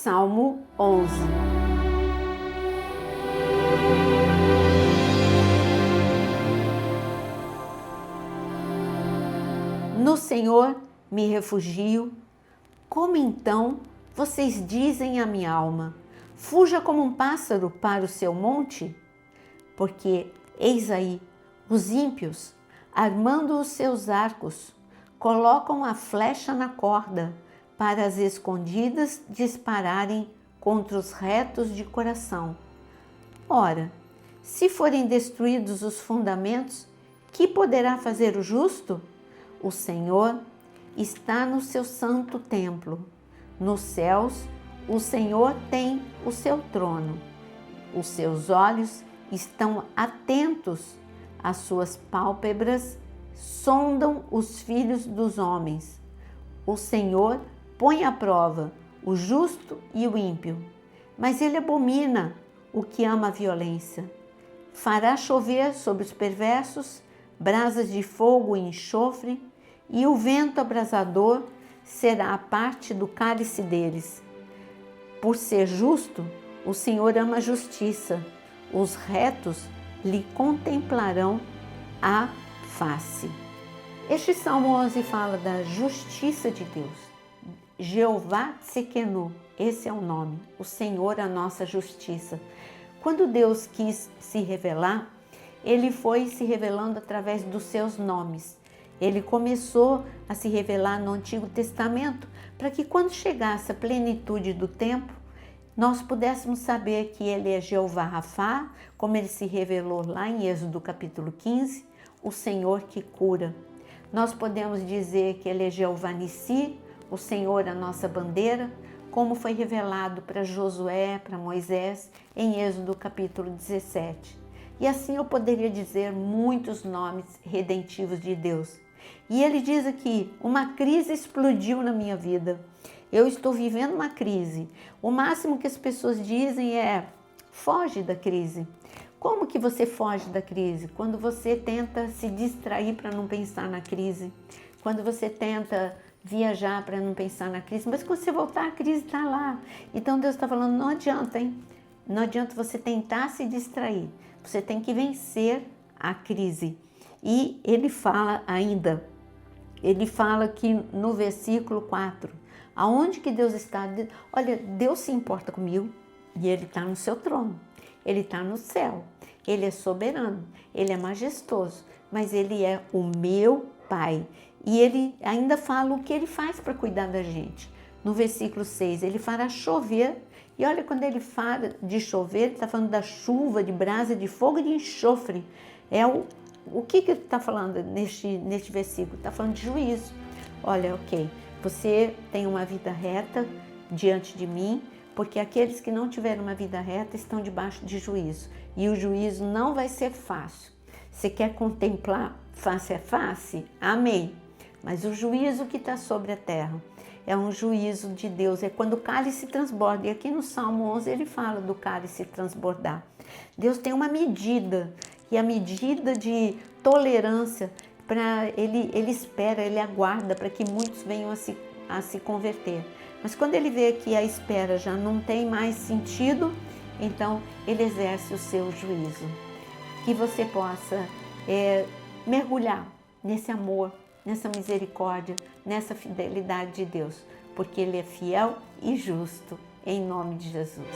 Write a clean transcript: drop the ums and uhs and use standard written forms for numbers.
Salmo 11. No Senhor me refugio. Como então vocês dizem à minha alma: fuja como um pássaro para o seu monte? Porque eis aí os ímpios, armando os seus arcos, colocam a flecha na corda, para as escondidas dispararem contra os retos de coração. Ora, se forem destruídos os fundamentos, que poderá fazer o justo? O Senhor está no seu santo templo. Nos céus, o Senhor tem o seu trono. Os seus olhos estão atentos, as suas pálpebras sondam os filhos dos homens. O Senhor põe à prova o justo e o ímpio, mas ele abomina o que ama a violência. Fará chover sobre os perversos brasas de fogo e enxofre, e o vento abrasador será a parte do cálice deles. Por ser justo, o Senhor ama a justiça, os retos lhe contemplarão a face. Este Salmo 11 fala da justiça de Deus. Jeová Tsidkenu, esse é o nome, o Senhor a nossa justiça. Quando Deus quis se revelar, ele foi se revelando através dos seus nomes. Ele começou a se revelar no Antigo Testamento para que quando chegasse a plenitude do tempo, nós pudéssemos saber que ele é Jeová Rafá, como ele se revelou lá em Êxodo capítulo 15, o Senhor que cura. Nós podemos dizer que ele é Jeová Nissi, o Senhor a nossa bandeira, como foi revelado para Josué, para Moisés, em Êxodo capítulo 17. E assim eu poderia dizer muitos nomes redentivos de Deus. E ele diz aqui, uma crise explodiu na minha vida. Eu estou vivendo uma crise. O máximo que as pessoas dizem é, foge da crise. Como que você foge da crise? Quando você tenta se distrair para não pensar na crise. Quando você tenta viajar para não pensar na crise. Mas quando você voltar, a crise está lá. Então Deus está falando, não adianta, hein? Não adianta você tentar se distrair. Você tem que vencer a crise. E ele fala ainda, ele fala aqui no versículo 4, aonde que Deus está? Olha, Deus se importa comigo e ele está no seu trono, ele está no céu, ele é soberano, ele é majestoso, mas ele é o meu Pai. E ele ainda fala o que ele faz para cuidar da gente. No versículo 6, ele fará chover. E olha, quando ele fala de chover, ele está falando da chuva, de brasa, de fogo e de enxofre. O que ele está falando neste versículo? Está falando de juízo. Olha, ok, você tem uma vida reta diante de mim, porque aqueles que não tiveram uma vida reta estão debaixo de juízo. E o juízo não vai ser fácil. Você quer contemplar face a face? Amém. Mas o juízo que está sobre a terra é um juízo de Deus, é quando o cálice transborda. E aqui no Salmo 11 ele fala do cálice transbordar. Deus tem uma medida, e a medida de tolerância, ele espera, ele aguarda para que muitos venham a se converter. Mas quando ele vê que a espera já não tem mais sentido, então ele exerce o seu juízo. Que você possa mergulhar nesse amor, nessa misericórdia, nessa fidelidade de Deus, porque ele é fiel e justo, em nome de Jesus.